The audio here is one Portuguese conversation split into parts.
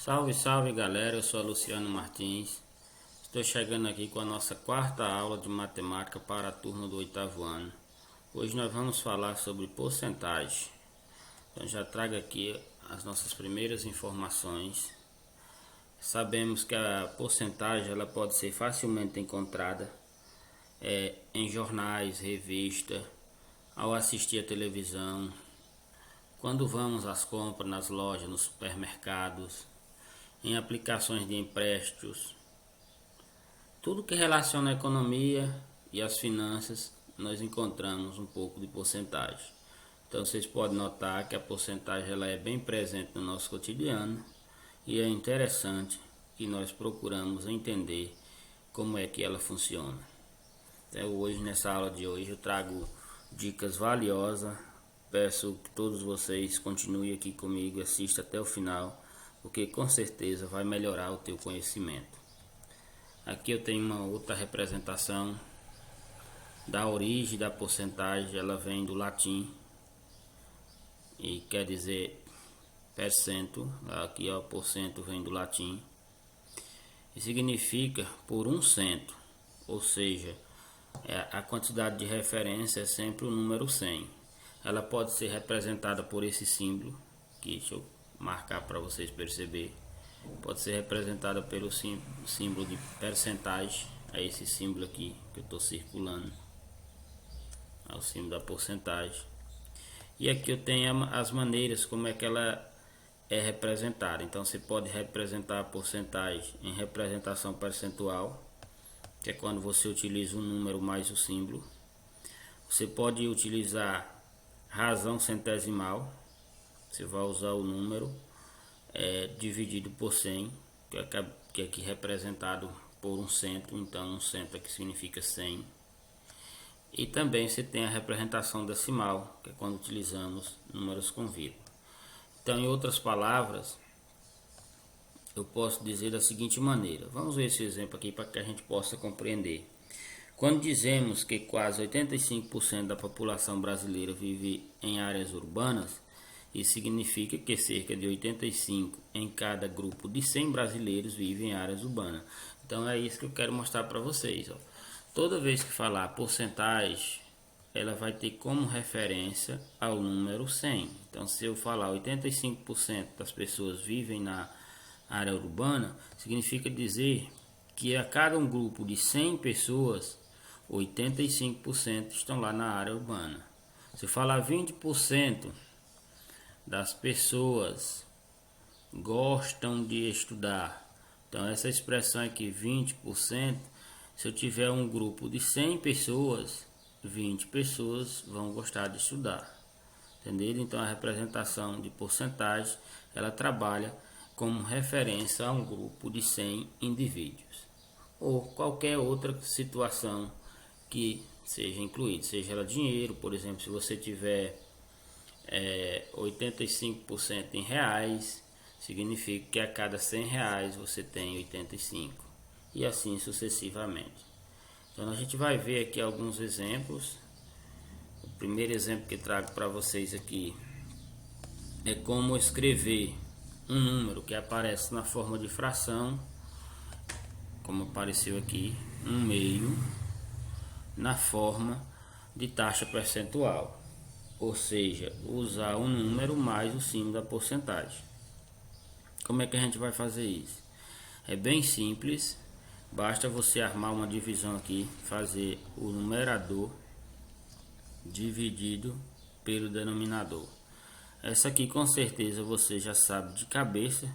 Salve, salve galera, eu sou Luciano Martins. Estou chegando aqui com a nossa quarta aula de matemática para a turma do oitavo ano. Hoje nós vamos falar sobre porcentagem. Então já trago aqui as nossas primeiras informações. Sabemos que a porcentagem ela pode ser facilmente encontrada em jornais, revistas, ao assistir a televisão, quando vamos às compras nas lojas, nos supermercados, em aplicações de empréstimos. Tudo que relaciona a economia e as finanças, nós encontramos um pouco de porcentagem. Então vocês podem notar que a porcentagem ela é bem presente no nosso cotidiano e é interessante que nós procuramos entender como é que ela funciona. Então hoje, nessa aula de hoje, eu trago dicas valiosas. Peço que todos vocês continuem aqui comigo, assistam até o final, porque com certeza vai melhorar o teu conhecimento. Aqui eu tenho uma outra representação da origem da porcentagem. Ela vem do latim e quer dizer percento. Aqui ó, porcento vem do latim e significa por um cento, ou seja, a quantidade de referência é sempre o número 100. Ela pode ser representada por esse símbolo, que deixa eu marcar para vocês perceberem. Pode ser representada pelo símbolo de percentagem, é esse símbolo aqui que eu estou circulando, é o símbolo da porcentagem. E aqui eu tenho as maneiras como é que ela é representada. Então você pode representar a porcentagem em representação percentual, que é quando você utiliza o número mais o símbolo. Você pode utilizar razão centesimal, você vai usar o número dividido por 100, que é aqui representado por um cento. Então um cento aqui significa 100. E também você tem a representação decimal, que é quando utilizamos números com vírgula. Então, em outras palavras, eu posso dizer da seguinte maneira. Vamos ver esse exemplo aqui para que a gente possa compreender. Quando dizemos que quase 85% da população brasileira vive em áreas urbanas, isso significa que cerca de 85 em cada grupo de 100 brasileiros vivem em áreas urbanas. Então é isso que eu quero mostrar para vocês. Ó. Toda vez que falar porcentagem, ela vai ter como referência ao número 100. Então se eu falar 85% das pessoas vivem na área urbana, significa dizer que a cada um grupo de 100 pessoas, 85% estão lá na área urbana. Se eu falar 20% das pessoas gostam de estudar, então essa expressão aqui, 20%, se eu tiver um grupo de 100 pessoas, 20 pessoas vão gostar de estudar. Entendeu? Então a representação de porcentagem, ela trabalha como referência a um grupo de 100 indivíduos. Ou qualquer outra situação que seja incluída, seja ela dinheiro, por exemplo, se você tiver 85% em reais, significa que a cada 100 reais você tem 85, e assim sucessivamente. Então a gente vai ver aqui alguns exemplos. O primeiro exemplo que trago para vocês aqui é como escrever um número que aparece na forma de fração, como apareceu aqui, 1/2, na forma de taxa percentual, ou seja, usar o número mais o símbolo da porcentagem. Como é que a gente vai fazer isso? É bem simples, basta você armar uma divisão aqui, fazer o numerador dividido pelo denominador. Essa aqui com certeza você já sabe de cabeça,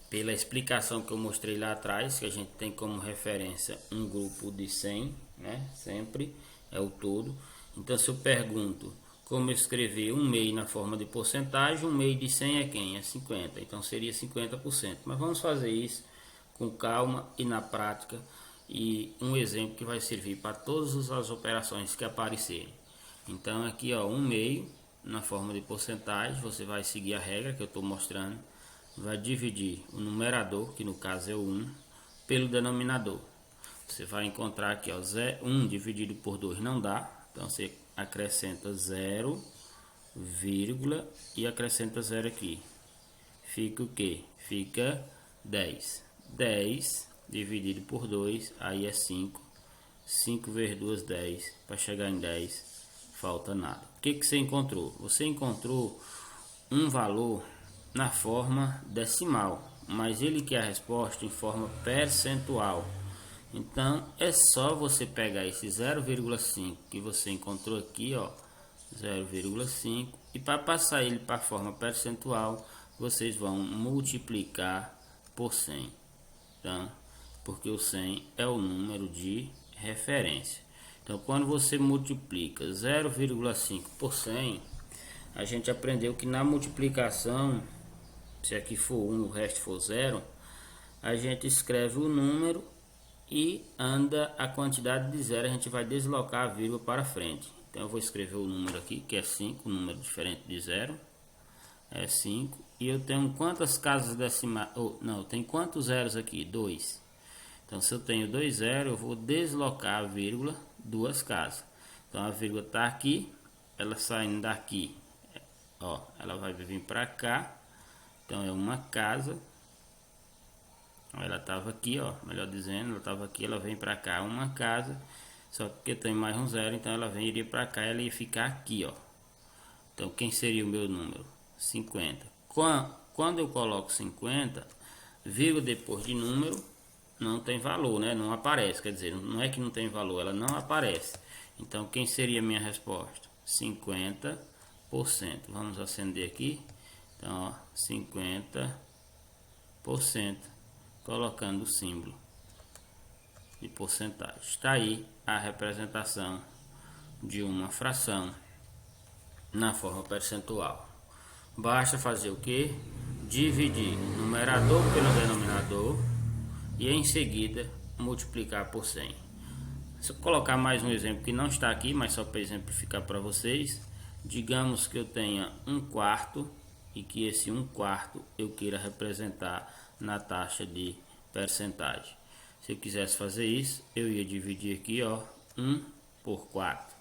pela explicação que eu mostrei lá atrás, que a gente tem como referência um grupo de 100, né? Sempre é o todo. Então se eu pergunto como escrever 1/2 na forma de porcentagem, 1/2 de 100 é quem? É 50, então seria 50%. Mas vamos fazer isso com calma e na prática, e um exemplo que vai servir para todas as operações que aparecerem. Então aqui ó, 1/2 na forma de porcentagem, você vai seguir a regra que eu estou mostrando, vai dividir o numerador, que no caso é o 1, pelo denominador. Você vai encontrar aqui, ó, 1 dividido por 2 não dá, então você acrescenta 0, vírgula, e acrescenta 0 aqui. Fica o que? fica 10. 10 dividido por 2, aí é 5. 5 vezes 2, 10. Para chegar em 10, falta nada. O que você encontrou? Você encontrou um valor na forma decimal, mas ele quer a resposta em forma percentual. Então é só você pegar esse 0,5 que você encontrou aqui, ó, 0,5, e para passar ele para a forma percentual, vocês vão multiplicar por 100. Então, porque o 100 é o número de referência. Então, quando você multiplica 0,5 por 100, a gente aprendeu que na multiplicação, se aqui for 1 o resto for 0, a gente escreve o número e anda a quantidade de 0, a gente vai deslocar a vírgula para frente. Então eu vou escrever o número aqui, que é 5, um número diferente de 0, é 5. E eu tenho quantas casas decimais? Não, tem quantos zeros aqui? 2. Então se eu tenho 2 zeros, eu vou deslocar a vírgula 2 casas. Então a vírgula está aqui, ela saindo daqui, ó, ela vai vir para cá. Então é uma casa. Ela estava aqui, ó, melhor dizendo, ela estava aqui, ela vem para cá, uma casa. Só que tem mais um zero, então ela iria para cá, ela ia ficar aqui, ó. Então quem seria o meu número? 50. Quando eu coloco 50, vírgula depois de número, não tem valor, né? Não aparece, quer dizer, não é que não tem valor, ela não aparece. Então quem seria a minha resposta? 50%. Vamos acender aqui. Então, ó, 50%, colocando o símbolo de porcentagem. Está aí a representação de uma fração na forma percentual. Basta fazer o que? Dividir o numerador pelo denominador e em seguida multiplicar por 100. Se eu colocar mais um exemplo que não está aqui, mas só para exemplificar para vocês, digamos que eu tenha 1/4 e que esse 1/4 eu queira representar na taxa de percentagem. Se eu quisesse fazer isso, eu ia dividir aqui, ó, 1 por 4.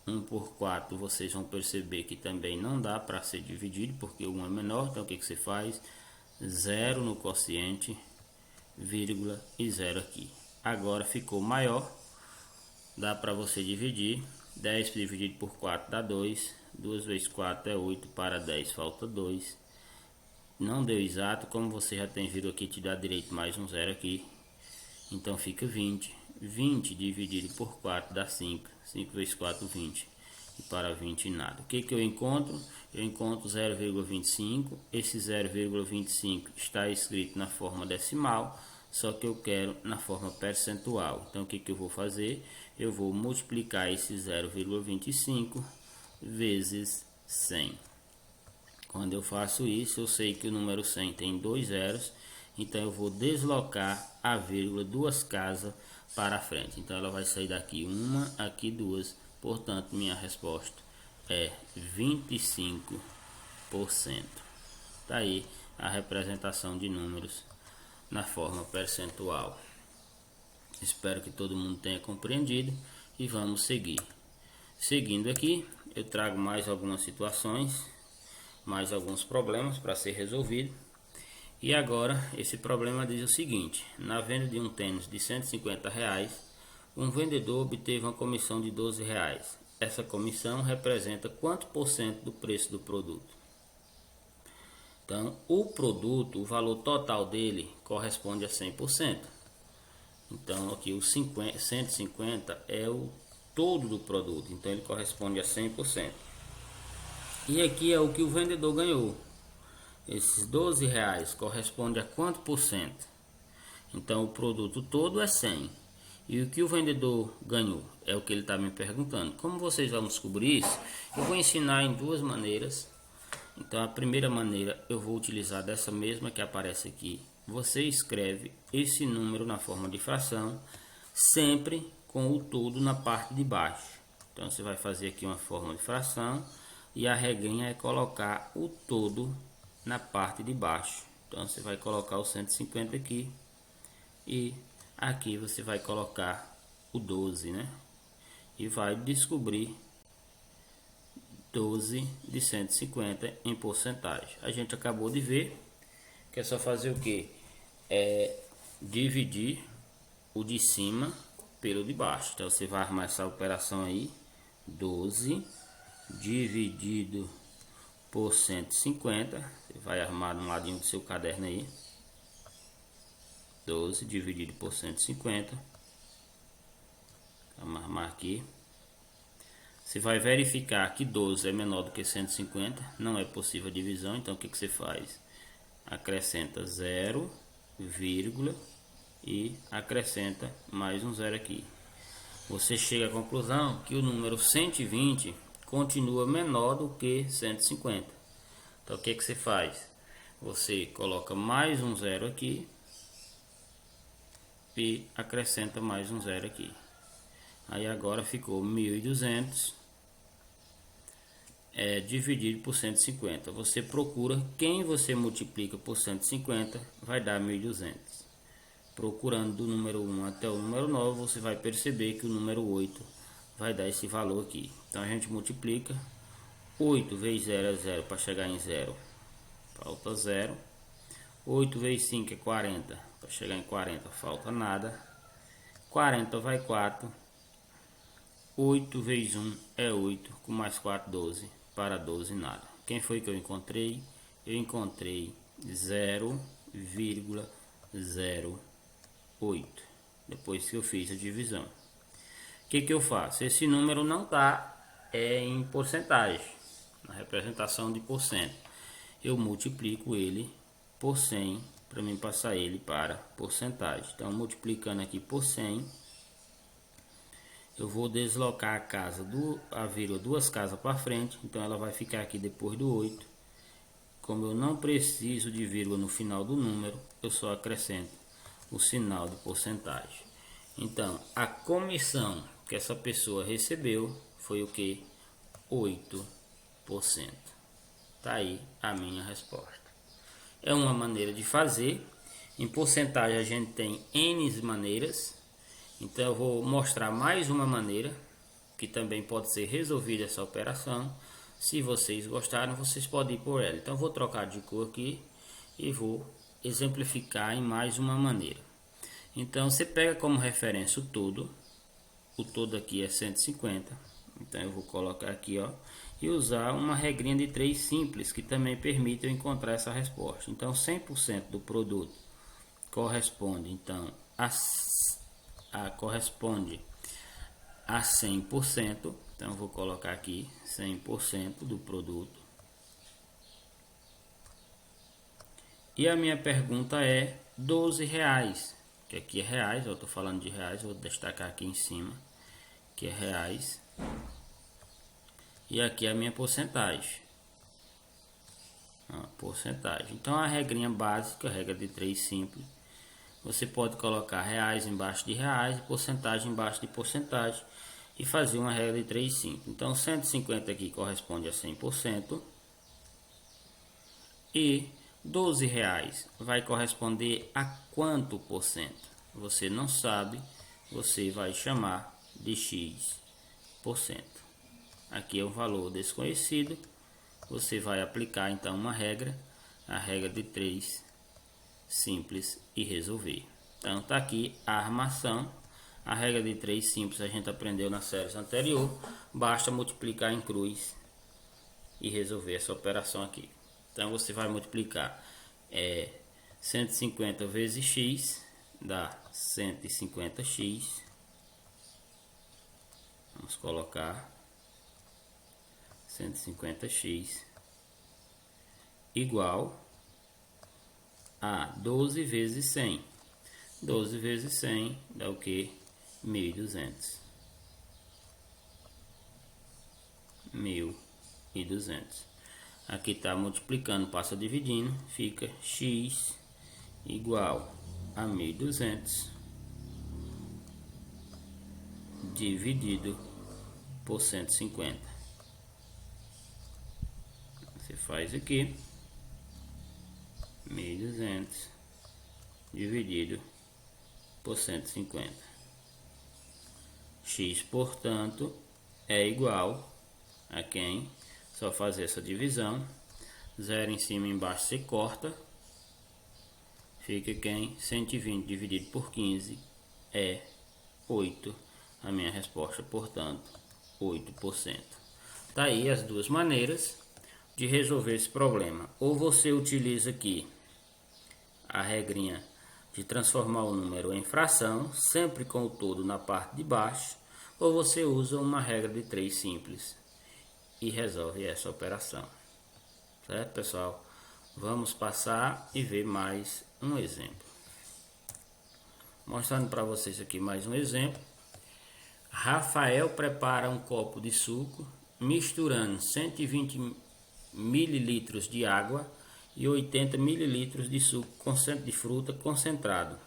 1 por 4 vocês vão perceber que também não dá para ser dividido, porque o 1 é menor. Então o que você faz? 0 no quociente, vírgula e 0 aqui. Agora ficou maior, dá para você dividir. 10 dividido por 4 dá 2. 2 vezes 4 é 8, para 10 falta 2. Não deu exato, como você já tem visto aqui, te dá direito mais um 0 aqui. Então fica 20. 20 dividido por 4 dá 5. 5 vezes 4, 20. E para 20 nada. O que eu encontro? Eu encontro 0,25. Esse 0,25 está escrito na forma decimal, só que eu quero na forma percentual. Então o que eu vou fazer? Eu vou multiplicar esse 0,25 vezes 100. Quando eu faço isso, eu sei que o número 100 tem 2 zeros, então eu vou deslocar a vírgula 2 casas para frente. Então ela vai sair daqui uma, aqui 2, portanto minha resposta é 25%. Tá aí a representação de números na forma percentual. Espero que todo mundo tenha compreendido e vamos seguir. Seguindo aqui, eu trago mais algumas situações, mais alguns problemas para ser resolvido. E agora esse problema diz o seguinte: na venda de um tênis de R$150, um vendedor obteve uma comissão de R$12. Essa comissão representa quanto por cento do preço do produto? Então, o produto, o valor total dele corresponde a 100%. Então, aqui o 150 é o todo do produto, então ele corresponde a 100%. E aqui é o que o vendedor ganhou. Esses R$12 corresponde a quanto por cento? Então o produto todo é 100. E o que o vendedor ganhou? É o que ele está me perguntando. Como vocês vão descobrir isso? Eu vou ensinar em duas maneiras. Então a primeira maneira eu vou utilizar dessa mesma que aparece aqui. Você escreve esse número na forma de fração, sempre com o todo na parte de baixo. Então você vai fazer aqui uma forma de fração e a regrinha é colocar o todo na parte de baixo. Então você vai colocar o 150 aqui e aqui você vai colocar o 12, né? E vai descobrir 12 de 150 em porcentagem. A gente acabou de ver que que é só fazer o que? Dividir o de cima pelo de baixo. Então você vai armar essa operação aí, 12 dividido por 150, você vai armar no ladinho do seu caderno aí, 12 dividido por 150, vamos armar aqui. Você vai verificar que 12 é menor do que 150, não é possível a divisão, então o que você faz? Acrescenta 0, vírgula, e acrescenta mais um zero aqui. Você chega à conclusão que o número 120 continua menor do que 150. Então o que você faz? Você coloca mais um zero aqui e acrescenta mais um zero aqui. Aí agora ficou 1.200 dividido por 150. Você procura quem você multiplica por 150 vai dar 1.200. Procurando do número 1 até o número 9, você vai perceber que o número 8 vai dar esse valor aqui. Então a gente multiplica 8 vezes 0 é 0 para chegar em 0, falta 0. 8 vezes 5 é 40, para chegar em 40 falta nada. 40 vai 4. 8 vezes 1 é 8, com mais 4, 12. Para 12 nada. Quem foi que eu encontrei? Eu encontrei 0,08 depois que eu fiz a divisão. O que eu faço? Esse número não está em porcentagem, na representação de porcento. Eu multiplico ele por 100 para mim passar ele para porcentagem. Então, multiplicando aqui por 100, eu vou deslocar a vírgula duas casas para frente, então ela vai ficar aqui depois do 8. Como eu não preciso de vírgula no final do número, eu só acrescento o sinal de porcentagem. Então, a comissão que essa pessoa recebeu foi o que? 8%. Tá aí a minha resposta. É uma maneira de fazer. Em porcentagem a gente tem N maneiras. Então eu vou mostrar mais uma maneira que também pode ser resolvida essa operação. Se vocês gostaram, vocês podem ir por ela. Então eu vou trocar de cor aqui e vou exemplificar em mais uma maneira. Então você pega como referência o todo aqui é 150. Então eu vou colocar aqui, ó, e usar uma regrinha de 3 simples que também permite eu encontrar essa resposta. Então 100% do produto corresponde então corresponde a 100%. Então vou colocar aqui 100% do produto. E a minha pergunta é 12 reais, que aqui é reais, eu estou falando de reais, vou destacar aqui em cima que é reais. E aqui é a minha porcentagem. Porcentagem. Então a regrinha básica, a regra de 3 simples. Você pode colocar reais embaixo de reais e porcentagem embaixo de porcentagem e fazer uma regra de 3 simples. Então 150 aqui corresponde a 100% e 12 reais vai corresponder a quanto por cento? Você não sabe, você vai chamar de X%. Aqui é um valor desconhecido, você vai aplicar então uma regra, a regra de 3 simples e resolver. Então tá aqui a armação. A regra de 3 simples a gente aprendeu na série anterior. Basta multiplicar em cruz e resolver essa operação aqui. Então você vai multiplicar 150 vezes x dá 150x. Vamos colocar 150x igual a 12 vezes 100. 12 vezes 100 dá o que? 1.200. 1.200. Aqui está multiplicando, passa dividindo, fica x igual a 1.200 dividido por 150. Você faz aqui 1.200 dividido por 150. X, portanto, é igual a quem? Só fazer essa divisão. 0 em cima e embaixo você corta. Fica quem? 120 dividido por 15 é 8. A minha resposta, portanto, 8%. Tá aí as duas maneiras de resolver esse problema. Ou você utiliza aqui a regrinha de transformar o número em fração, sempre com o todo na parte de baixo, ou você usa uma regra de 3 simples e resolve essa operação. Certo, pessoal? Vamos passar e ver mais um exemplo. Mostrando para vocês aqui mais um exemplo. Rafael prepara um copo de suco misturando 120 ml de água e 80 ml de suco de fruta concentrado.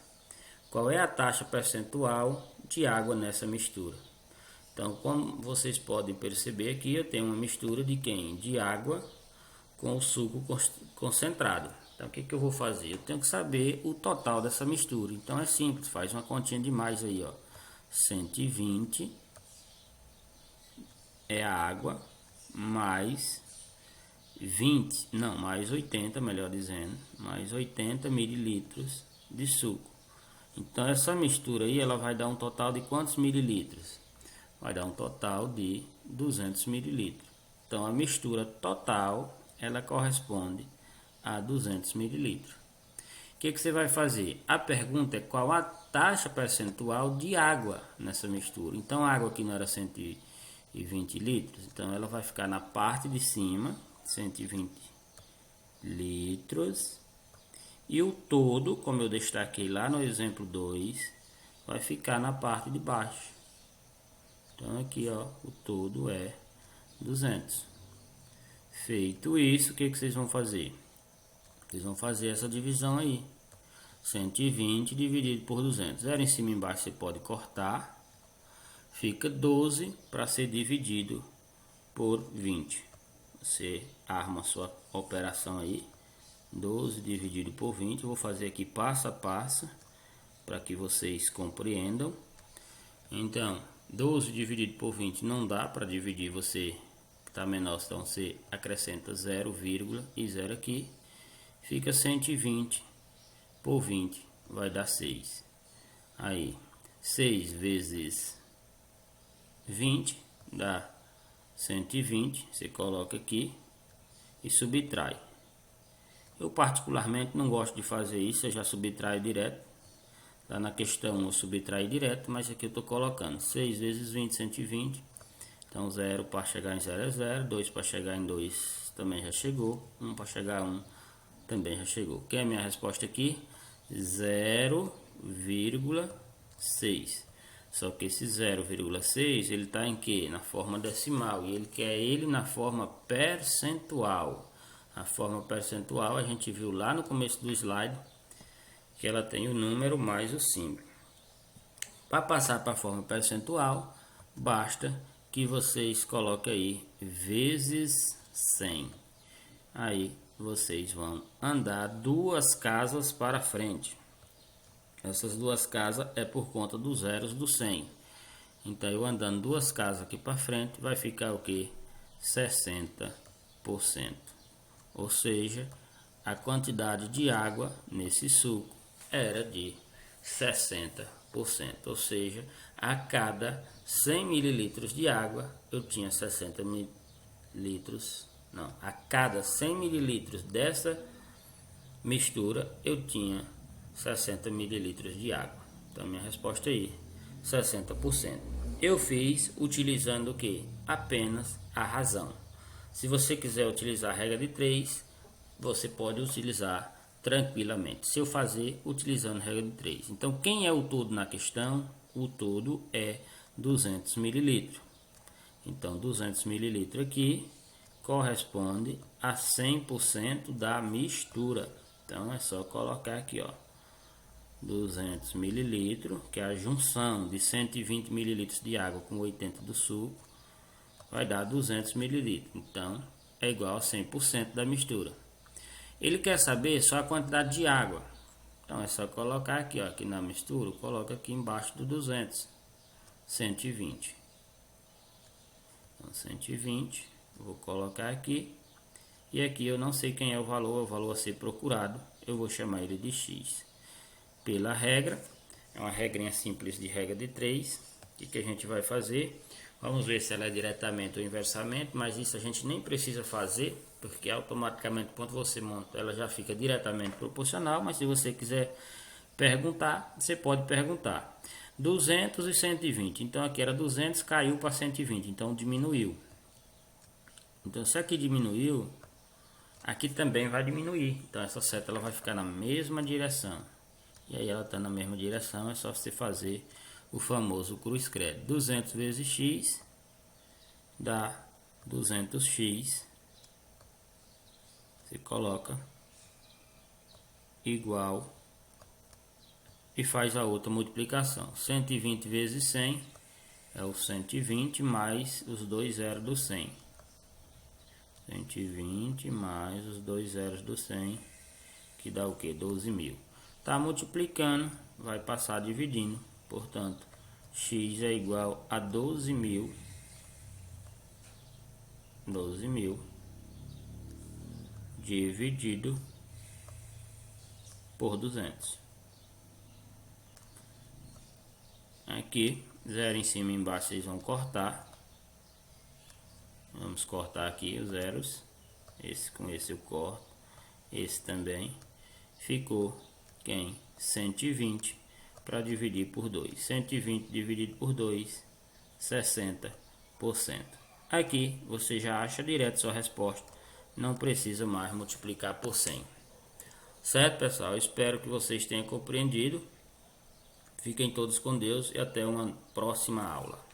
Qual é a taxa percentual de água nessa mistura? Então, como vocês podem perceber aqui, eu tenho uma mistura de quem? De água com o suco concentrado. Então, o que eu vou fazer? Eu tenho que saber o total dessa mistura. Então, é simples, faz uma continha de mais aí, ó. 120 é a água, mais 80, melhor dizendo, mais 80 mililitros de suco. Então, essa mistura aí, ela vai dar um total de quantos mililitros? Vai dar um total de 200 mililitros. Então, a mistura total, ela corresponde a 200 mililitros. O que você vai fazer? A pergunta é qual a taxa percentual de água nessa mistura. Então, a água aqui não era 120 litros, então ela vai ficar na parte de cima, 120 litros. E o todo, como eu destaquei lá no exemplo 2, vai ficar na parte de baixo. Então aqui, ó, o todo é 200. Feito isso, o que vocês vão fazer? Vocês vão fazer essa divisão aí. 120 dividido por 200. 0 em cima e embaixo você pode cortar. Fica 12 para ser dividido por 20. Você arma a sua operação aí. 12 dividido por 20. Eu vou fazer aqui passo a passo para que vocês compreendam. Então, 12 dividido por 20 não dá para dividir, você está menor, então você acrescenta 0, e 0 aqui. Fica 120 por 20, vai dar 6. Aí, 6 vezes 20 dá 120, você coloca aqui e subtrai. Eu particularmente não gosto de fazer isso, eu já subtraio direto. Lá na questão eu subtraio direto, mas aqui eu estou colocando 6 vezes 20, 120. Então 0 para chegar em 0 é 0, 2 para chegar em 2 também já chegou, 1 para chegar a 1 também já chegou. Que é a minha resposta aqui? 0,6. Só que esse 0,6 ele está em que? Na forma decimal, e ele quer ele na forma percentual. A forma percentual a gente viu lá no começo do slide, que ela tem o número mais o símbolo. Para passar para a forma percentual, basta que vocês coloquem aí vezes 100. Aí vocês vão andar 2 casas para frente. Essas 2 casas é por conta dos zeros do 100. Então eu andando 2 casas aqui para frente vai ficar o que? 60%. Ou seja, a quantidade de água nesse suco era de 60%. Ou seja, a cada 100 mililitros de água eu tinha 60 mililitros. Não, a cada 100 mililitros dessa mistura eu tinha 60 mililitros de água. Então minha resposta aí, 60%. Eu fiz utilizando o que? Apenas a razão. Se você quiser utilizar a regra de 3, você pode utilizar tranquilamente. Se eu fazer utilizando a regra de 3. Então, quem é o todo na questão? O todo é 200 ml. Então, 200 ml aqui corresponde a 100% da mistura. Então, é só colocar aqui, ó, 200 ml, que é a junção de 120 ml de água com 80 do suco, vai dar 200 ml. Então, é igual a 100% da mistura. Ele quer saber só a quantidade de água. Então, é só colocar aqui, ó, aqui na mistura, coloca aqui embaixo do 200, 120. Então, 120, vou colocar aqui. E aqui eu não sei quem é o valor a ser procurado, eu vou chamar ele de X. pela regra. É uma regrinha simples de regra de 3. O que a gente vai fazer? Vamos ver se ela é diretamente ou inversamente, mas isso a gente nem precisa fazer, porque automaticamente quando você monta ela já fica diretamente proporcional, mas se você quiser perguntar, você pode perguntar. 200 e 120, então aqui era 200, caiu para 120, então diminuiu. Então se aqui diminuiu, aqui também vai diminuir, então essa seta ela vai ficar na mesma direção. E aí ela está na mesma direção, é só você fazer o famoso cruz credo. 200 vezes x dá 200x. Você coloca igual e faz a outra multiplicação. 120 vezes 100 é o 120 mais os dois zeros do 100. 120 mais os dois zeros do 100, que dá o que? 12.000. Tá multiplicando, vai passar dividindo, portanto, x é igual a 12.000 dividido por 200. Aqui, zero em cima e embaixo vocês vão cortar. Vamos cortar aqui os zeros. Esse com esse eu corto. Esse também. Ficou quem? 120 para dividir por 2. 120 dividido por 2, 60%. Aqui você já acha direto sua resposta. Não precisa mais multiplicar por 100. Certo, pessoal? Espero que vocês tenham compreendido. Fiquem todos com Deus e até uma próxima aula.